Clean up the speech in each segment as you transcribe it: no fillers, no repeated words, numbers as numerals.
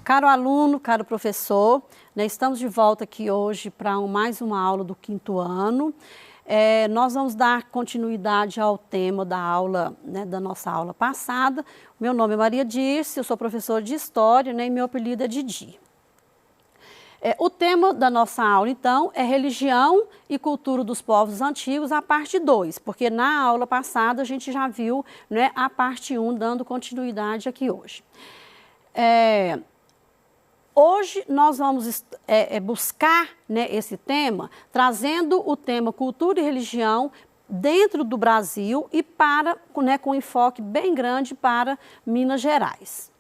Caro aluno, caro professor, né, estamos de volta aqui hoje para mais uma aula do 5º ano. Nós vamos dar continuidade ao tema da aula, né, da nossa aula passada. Meu nome é Maria Dirce, eu sou professora de História, né, e meu apelido é Didi. O tema da nossa aula, então, é Religião e Cultura dos Povos Antigos, a parte 2, porque na aula passada a gente já viu, né, a parte 1, dando continuidade aqui hoje. Hoje nós vamos buscar, né, esse tema, trazendo o tema Cultura e Religião dentro do Brasil e né, com um enfoque bem grande para Minas Gerais.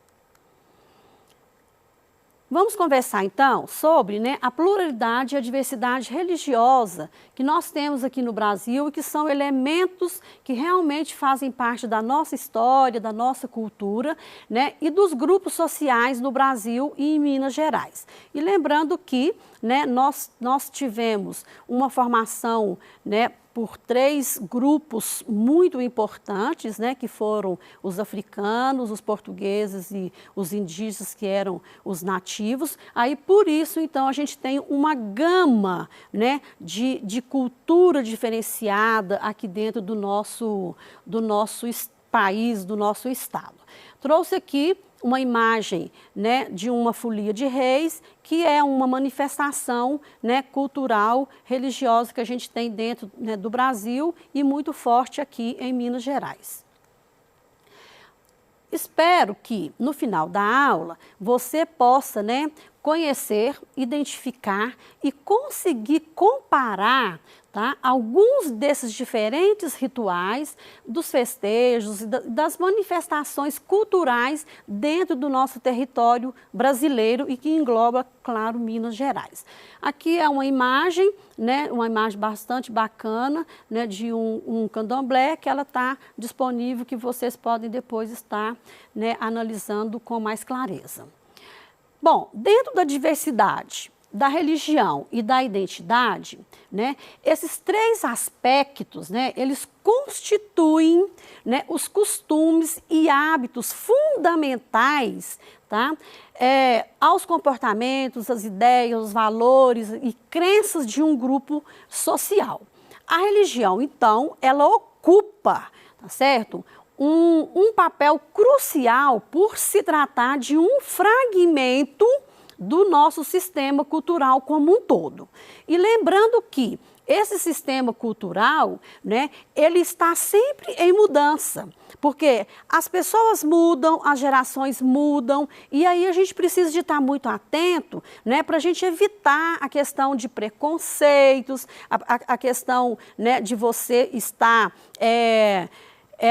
Vamos conversar, então, sobre, né, a pluralidade e a diversidade religiosa que nós temos aqui no Brasil e que são elementos que realmente fazem parte da nossa história, da nossa cultura, né, e dos grupos sociais no Brasil e em Minas Gerais. E lembrando que, né, nós tivemos uma formação, né, por 3 grupos muito importantes, né, que foram os africanos, os portugueses e os indígenas, que eram os nativos. Aí, por isso, então, a gente tem uma gama, né, de cultura diferenciada aqui dentro do nosso país, do nosso estado. Trouxe aqui uma imagem, né, de uma folia de reis, que é uma manifestação, né, cultural, religiosa que a gente tem dentro, né, do Brasil e muito forte aqui em Minas Gerais. Espero que no final da aula você possa, né, conhecer, identificar e conseguir comparar, tá, alguns desses diferentes rituais, dos festejos e das manifestações culturais dentro do nosso território brasileiro e que engloba, claro, Minas Gerais. Aqui é uma imagem, né, uma imagem bastante bacana, né, de um candomblé, que ela está disponível, que vocês podem depois estar, né, analisando com mais clareza. Bom, dentro da diversidade da religião e da identidade, né, esses 3 aspectos, né, eles constituem, né, os costumes e hábitos fundamentais, tá, aos comportamentos, às ideias, os valores e crenças de um grupo social. A religião, então, ela ocupa, tá certo? Um papel crucial por se tratar de um fragmento do nosso sistema cultural como um todo. E lembrando que esse sistema cultural, né, ele está sempre em mudança, porque as pessoas mudam, as gerações mudam, e aí a gente precisa de estar muito atento, né, para a gente evitar a questão de preconceitos, a questão, né, de você estar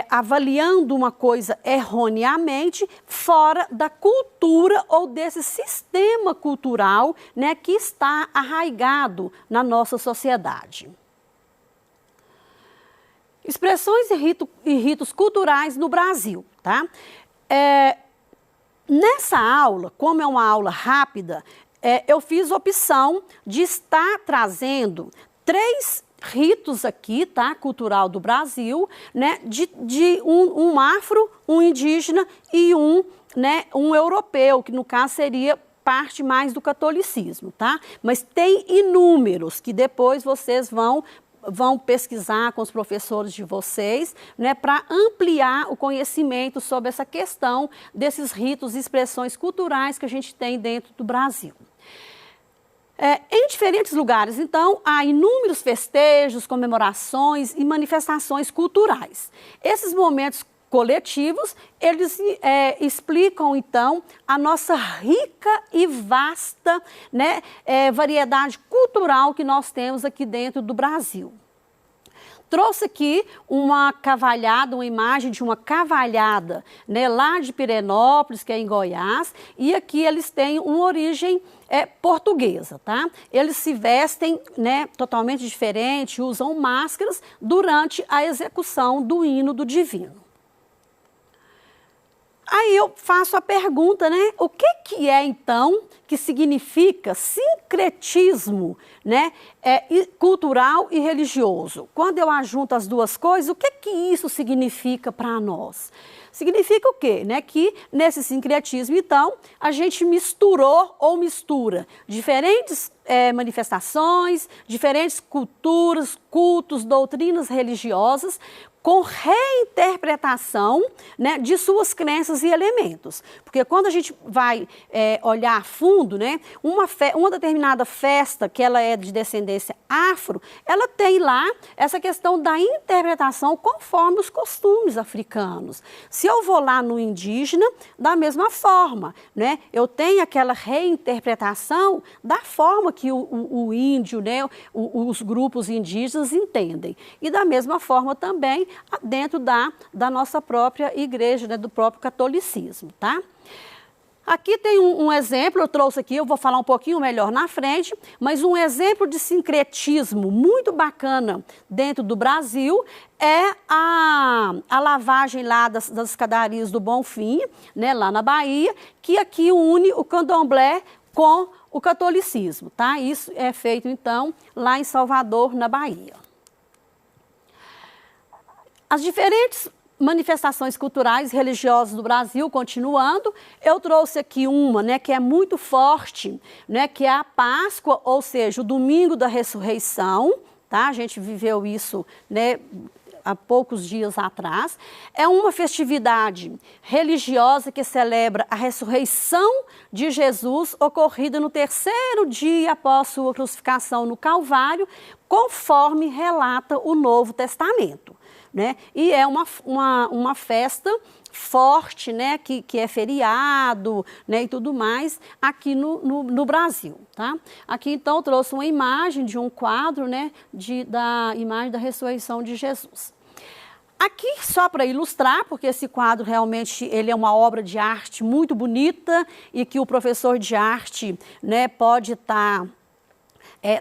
avaliando uma coisa erroneamente fora da cultura ou desse sistema cultural, né, que está arraigado na nossa sociedade. Expressões e ritos culturais no Brasil, tá? Nessa aula, como é uma aula rápida, eu fiz opção de estar trazendo 3 ritos aqui, tá, cultural do Brasil, né, de um afro, um indígena e um europeu, que no caso seria parte mais do catolicismo, tá? Mas tem inúmeros que depois vocês vão pesquisar com os professores de vocês, né, para ampliar o conhecimento sobre essa questão desses ritos e expressões culturais que a gente tem dentro do Brasil. Em diferentes lugares, então, há inúmeros festejos, comemorações e manifestações culturais. Esses momentos coletivos, eles explicam, então, a nossa rica e vasta, né, variedade cultural que nós temos aqui dentro do Brasil. Trouxe aqui uma cavalhada, uma imagem de uma cavalhada, né, lá de Pirenópolis, que é em Goiás, e aqui eles têm uma origem portuguesa, tá? Eles se vestem, né, totalmente diferente, usam máscaras durante a execução do hino do divino. Aí eu faço a pergunta, né, o que é então que significa sincretismo, né, cultural e religioso? Quando eu ajunto as duas coisas, o que isso significa para nós? Significa o quê? Né? Que nesse sincretismo, então, a gente misturou ou mistura diferentes manifestações, diferentes culturas, cultos, doutrinas religiosas, com reinterpretação, né, de suas crenças e elementos. Porque quando a gente vai olhar a fundo, né, uma determinada festa, que ela é de descendência afro, ela tem lá essa questão da interpretação conforme os costumes africanos. Se eu vou lá no indígena, da mesma forma, né, eu tenho aquela reinterpretação da forma que o índio, né, os grupos indígenas entendem. E da mesma forma também dentro da nossa própria igreja, né, do próprio catolicismo, tá? Aqui tem um exemplo, eu trouxe aqui, eu vou falar um pouquinho melhor na frente, mas um exemplo de sincretismo muito bacana dentro do Brasil é a lavagem lá das escadarias do Bonfim, né, lá na Bahia, que aqui une o candomblé com o catolicismo, tá? Isso é feito, então, lá em Salvador, na Bahia. As diferentes manifestações culturais e religiosas do Brasil, continuando, eu trouxe aqui uma, né, que é muito forte, né, que é a Páscoa, ou seja, o domingo da ressurreição, tá? A gente viveu isso, né, há poucos dias atrás. É uma festividade religiosa que celebra a ressurreição de Jesus, ocorrida no 3º dia após sua crucificação no Calvário, conforme relata o Novo Testamento. Né? E é uma festa forte, né? Que é feriado, né? E tudo mais aqui no Brasil. Tá? Aqui, então, eu trouxe uma imagem de um quadro, né? Da imagem da ressurreição de Jesus. Aqui, só para ilustrar, porque esse quadro realmente ele é uma obra de arte muito bonita e que o professor de arte, né, pode estar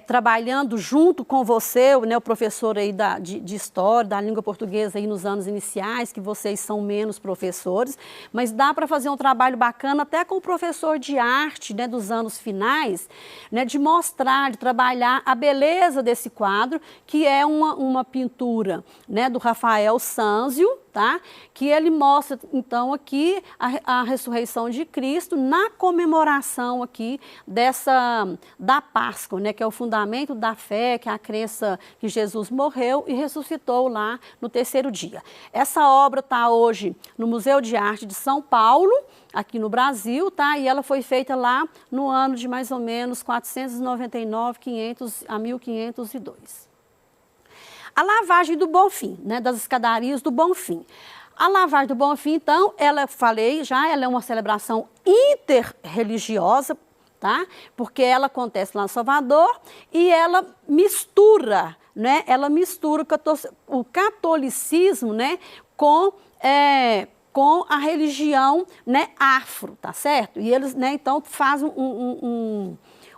trabalhando junto com você, né, o professor aí de História, da língua portuguesa aí nos anos iniciais, que vocês são menos professores, mas dá para fazer um trabalho bacana até com o professor de arte, né, dos anos finais, né, de mostrar, de trabalhar a beleza desse quadro, que é uma pintura, né, do Rafael Sanzio, tá? Que ele mostra, então, aqui a ressurreição de Cristo na comemoração aqui da Páscoa, né? Que é o fundamento da fé, que é a crença que Jesus morreu e ressuscitou lá no 3º dia. Essa obra está hoje no Museu de Arte de São Paulo, aqui no Brasil, tá? E ela foi feita lá no ano de mais ou menos 499, 500 a 1502. A lavagem do Bonfim, né, das escadarias do Bonfim. A lavagem do Bonfim, então, ela é uma celebração interreligiosa, tá? Porque ela acontece lá em Salvador e ela mistura, né? Ela mistura o catolicismo, né, com a religião, né, afro, tá certo? E eles, né, então, fazem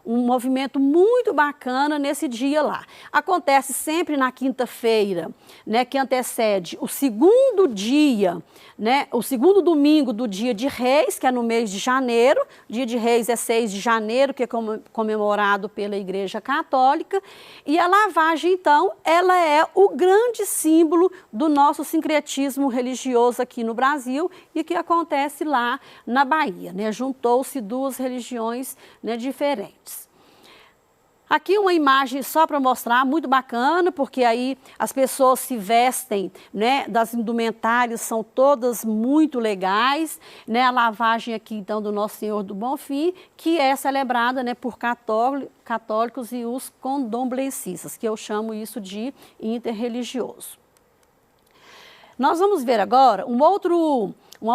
um movimento muito bacana nesse dia lá. Acontece sempre na quinta-feira, né, que antecede o 2º dia, né, o 2º domingo do dia de Reis, que é no mês de janeiro. Dia de Reis é 6 de janeiro, que é comemorado pela Igreja Católica. E a lavagem, então, ela é o grande símbolo do nosso sincretismo religioso aqui no Brasil e que acontece lá na Bahia, né? Juntou-se duas religiões, né, diferentes. Aqui uma imagem só para mostrar, muito bacana, porque aí as pessoas se vestem, né, das indumentárias são todas muito legais, né, a lavagem aqui então do Nosso Senhor do Bonfim, que é celebrada, né, por católicos e os candomblecistas, que eu chamo isso de interreligioso. Nós vamos ver agora uma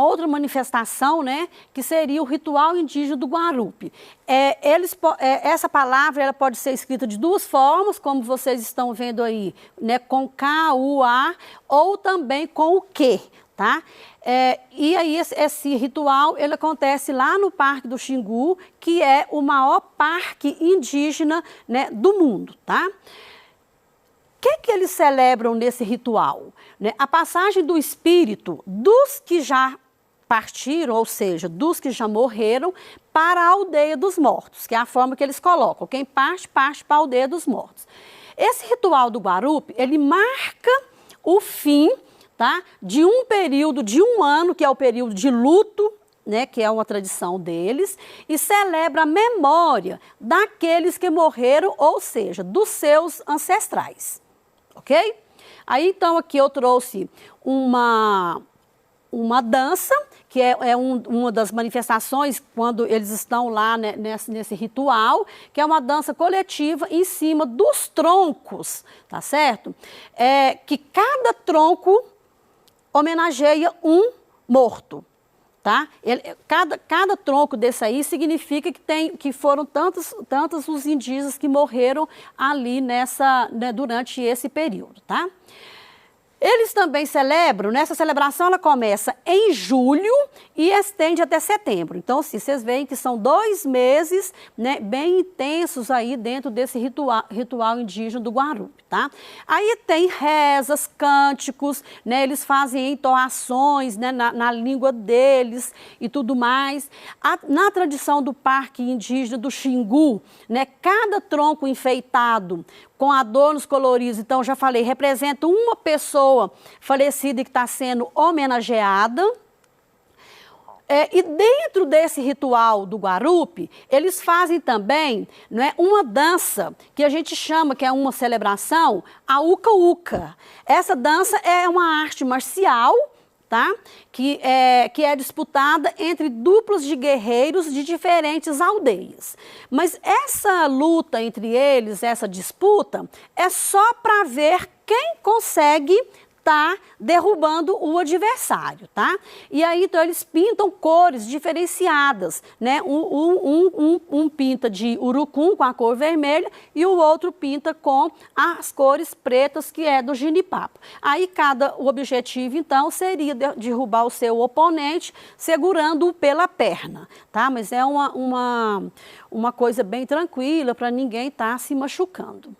outra manifestação, né, que seria o ritual indígena do Guarupi. Essa palavra ela pode ser escrita de duas formas, como vocês estão vendo aí, né, com K, U, A, ou também com o Q, tá? E aí esse ritual ele acontece lá no Parque do Xingu, que é o maior parque indígena, né, do mundo, tá? O que eles celebram nesse ritual? Né? A passagem do espírito dos que já partiram, ou seja, dos que já morreram, para a aldeia dos mortos, que é a forma que eles colocam. Quem parte, parte para a aldeia dos mortos. Esse ritual do Guarupi, ele marca o fim tá? De um período de um ano, que é o período de luto, né, que é uma tradição deles, e celebra a memória daqueles que morreram, ou seja, dos seus ancestrais, ok? Aí, então, aqui eu trouxe uma dança, que é uma das manifestações quando eles estão lá, né, nesse ritual, que é uma dança coletiva em cima dos troncos, tá certo? Que cada tronco homenageia um morto, tá? Cada tronco desse aí significa que foram tantos os indígenas que morreram ali né, durante esse período, tá? Eles também celebram, nessa celebração ela começa em julho e estende até setembro. Então, assim, vocês veem que são 2 meses, né, bem intensos aí dentro desse ritual indígena do Guarupi, tá? Aí tem rezas, cânticos, né, eles fazem entoações, né, na língua deles e tudo mais. Na tradição do Parque Indígena do Xingu, né, cada tronco enfeitado com adornos coloridos, então já falei, representa uma pessoa falecida que está sendo homenageada. E dentro desse ritual do Guarupi, eles fazem também, né, uma dança que a gente chama, que é uma celebração, a Uca-Uca. Essa dança é uma arte marcial, tá? Que é disputada entre duplas de guerreiros de diferentes aldeias. Mas essa luta entre eles, essa disputa, é só para ver quem consegue tá derrubando o adversário, tá? E aí, então, eles pintam cores diferenciadas, né? Um pinta de urucum com a cor vermelha e o outro pinta com as cores pretas, que é do jenipapo. Aí, o objetivo, então, seria derrubar o seu oponente segurando-o pela perna, tá? Mas é uma coisa bem tranquila para ninguém estar se machucando.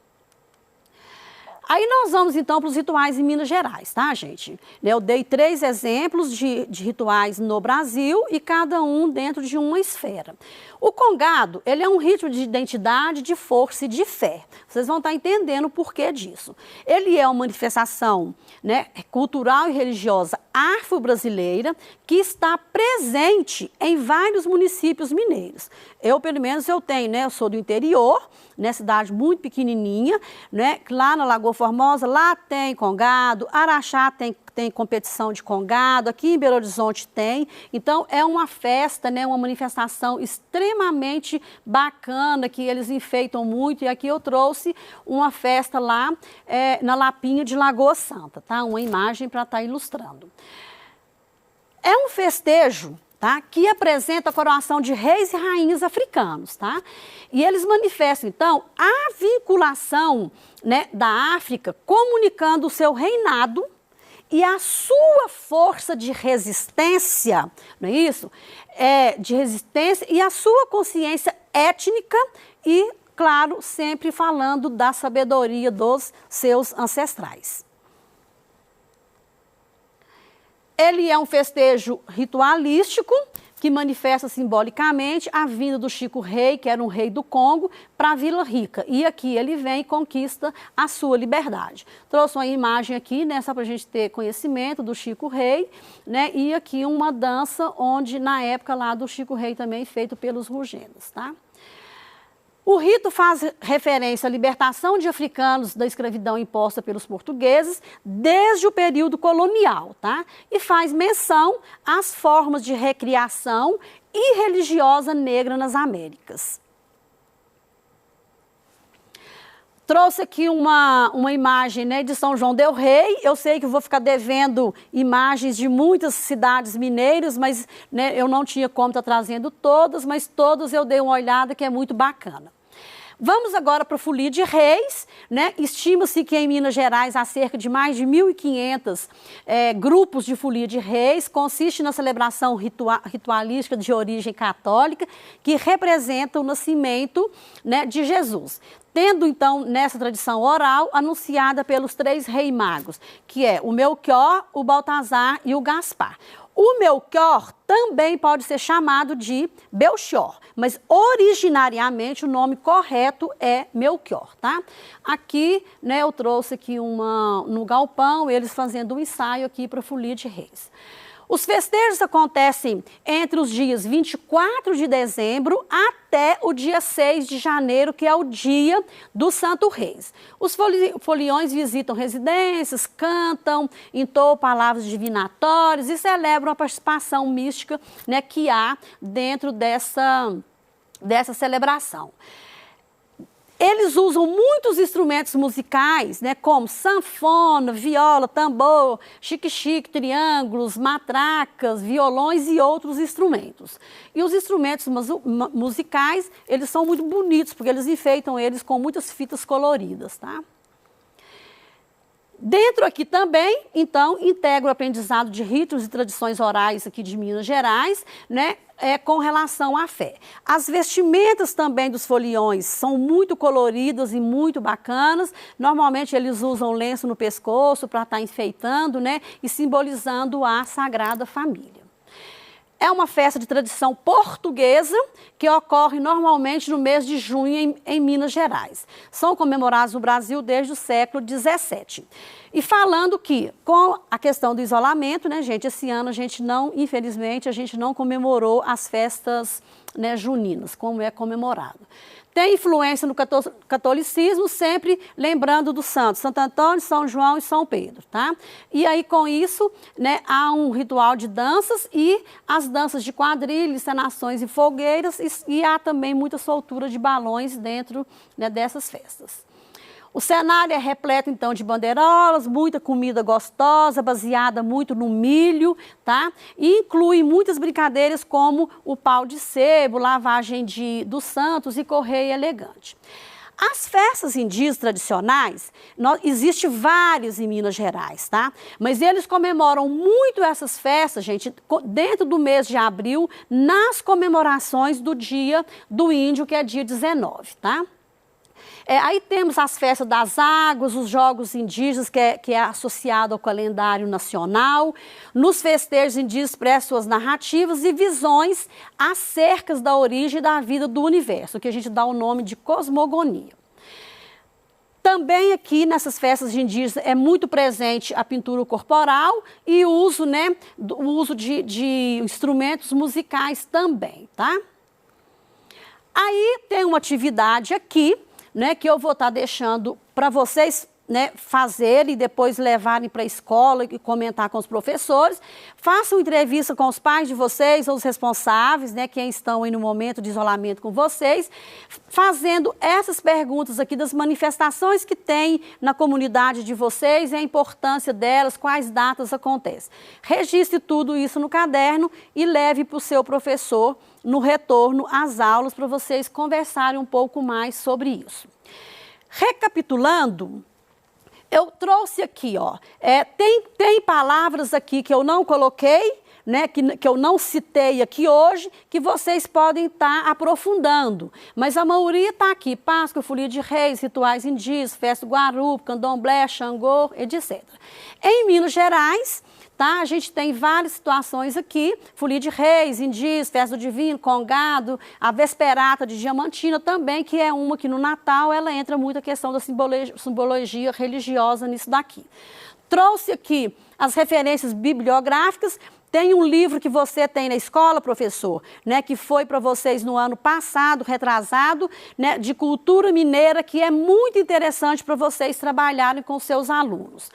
Aí nós vamos, então, para os rituais em Minas Gerais, tá, gente? Eu dei 3 exemplos de rituais no Brasil e cada um dentro de uma esfera. O congado, ele é um ritmo de identidade, de força e de fé. Vocês vão estar entendendo o porquê disso. Ele é uma manifestação, né, cultural e religiosa afro-brasileira que está presente em vários municípios mineiros. Pelo menos, eu tenho, né? Eu sou do interior, né, cidade muito pequenininha, né? Lá na Lagoa Formosa, lá tem congado, Araxá tem competição de congado, aqui em Belo Horizonte tem. Então, é uma festa, né, uma manifestação extremamente bacana, que eles enfeitam muito. E aqui eu trouxe uma festa lá na Lapinha de Lagoa Santa, tá? Uma imagem para estar ilustrando. É um festejo, tá, que apresenta a coroação de reis e rainhas africanos, tá? E eles manifestam, então, a vinculação, né, da África, comunicando o seu reinado e a sua força de resistência, não é isso? De resistência e a sua consciência étnica e, claro, sempre falando da sabedoria dos seus ancestrais. Ele é um festejo ritualístico que manifesta simbolicamente a vinda do Chico Rei, que era um rei do Congo, para a Vila Rica. E aqui ele vem e conquista a sua liberdade. Trouxe uma imagem aqui, né, só para a gente ter conhecimento do Chico Rei, né, e aqui uma dança onde, na época lá do Chico Rei também, feito pelos rugenos, tá? O rito faz referência à libertação de africanos da escravidão imposta pelos portugueses desde o período colonial, tá? E faz menção às formas de recriação e religiosa negra nas Américas. Trouxe aqui uma imagem, né, de São João del Rei. Eu sei que eu vou ficar devendo imagens de muitas cidades mineiras, mas, né, eu não tinha como estar trazendo todas, mas todas eu dei uma olhada que é muito bacana. Vamos agora para a Folia de Reis, né? Estima-se que em Minas Gerais há cerca de mais de 1.500 grupos de Folia de Reis. Consiste na celebração ritualística de origem católica que representa o nascimento, né, de Jesus. Tendo, então, nessa tradição oral, anunciada pelos 3 reis magos, que é o Melchior, o Baltazar e o Gaspar. O Melchior também pode ser chamado de Belchior, mas originariamente o nome correto é Melchior, tá? Aqui, né, eu trouxe aqui no galpão, eles fazendo um ensaio aqui para a Folia de Reis. Os festejos acontecem entre os dias 24 de dezembro até o dia 6 de janeiro, que é o dia do Santo Reis. Os foliões visitam residências, cantam, entoam palavras divinatórias e celebram a participação mística, né, que há dentro dessa celebração. Eles usam muitos instrumentos musicais, né, como sanfona, viola, tambor, xique-xique, triângulos, matracas, violões e outros instrumentos. E os instrumentos musicais, eles são muito bonitos, porque eles enfeitam eles com muitas fitas coloridas, tá? Dentro aqui também, então, integra o aprendizado de ritos e tradições orais aqui de Minas Gerais, né, com relação à fé. As vestimentas também dos foliões são muito coloridas e muito bacanas. Normalmente eles usam lenço no pescoço para estar enfeitando, né, e simbolizando a Sagrada Família. É uma festa de tradição portuguesa que ocorre normalmente no mês de junho em Minas Gerais. São comemorados no Brasil desde o século XVII. E falando que, com a questão do isolamento, né, gente, esse ano a gente não, infelizmente, a gente não comemorou as festas, né, juninas, como é comemorado. Tem influência no catolicismo, sempre lembrando dos santos, Santo Antônio, São João e São Pedro, tá? E aí, com isso, né, há um ritual de danças e as danças de quadrilha, encenações e fogueiras, e há também muita soltura de balões dentro, né, dessas festas. O cenário é repleto, então, de bandeirolas, muita comida gostosa, baseada muito no milho, tá? E inclui muitas brincadeiras como o pau de sebo, lavagem dos santos e correia elegante. As festas indígenas tradicionais, existem várias em Minas Gerais, tá? Mas eles comemoram muito essas festas, gente, dentro do mês de abril, nas comemorações do Dia do Índio, que é dia 19, tá? Aí temos as festas das águas, os jogos indígenas, que é associado ao calendário nacional. Nos festejos indígenas expressam suas narrativas e visões acerca da origem da vida do universo, que a gente dá o nome de cosmogonia. Também aqui nessas festas indígenas é muito presente a pintura corporal e o uso, né, de instrumentos musicais também, tá? Aí tem uma atividade aqui, né, que eu vou estar deixando para vocês, né, fazerem e depois levarem para a escola e comentar com os professores. Façam entrevista com os pais de vocês ou os responsáveis, né, quem estão aí no momento de isolamento com vocês, fazendo essas perguntas aqui das manifestações que tem na comunidade de vocês e a importância delas, quais datas acontecem. Registre tudo isso no caderno e leve para o seu professor no retorno às aulas para vocês conversarem um pouco mais sobre isso. Recapitulando, eu trouxe aqui, ó, tem palavras aqui que eu não coloquei, né, que eu não citei aqui hoje, que vocês podem estar aprofundando. Mas a maioria está aqui: Páscoa, Folia de Reis, rituais indígenas, festa do Guarupo, Candomblé, Xangô, etc. Em Minas Gerais, tá, a gente tem várias situações aqui: Folia de Reis, indígenas, festa do Divino, Congado, a Vesperata de Diamantina também, que é uma que no Natal ela entra muito a questão da simbologia religiosa nisso daqui. Trouxe aqui as referências bibliográficas. Tem um livro que você tem na escola, professor, né, que foi para vocês no ano passado, retrasado, né, de cultura mineira, que é muito interessante para vocês trabalharem com seus alunos.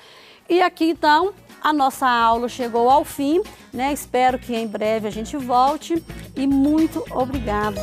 E aqui, então, a nossa aula chegou ao fim, né? Espero que em breve a gente volte e muito obrigada.